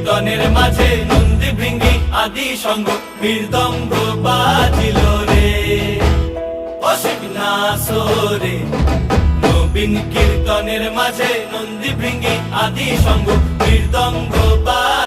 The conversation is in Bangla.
কীর্তনের মাঝে নন্দী ভৃঙ্গি আদি সঙ্গ মৃদঙ্গ বাজিল রে, অসিক নাসরে। নবীন কীর্তনের মাঝে নন্দী ভৃঙ্গি আদি সঙ্গ মৃদঙ্গ বাজিল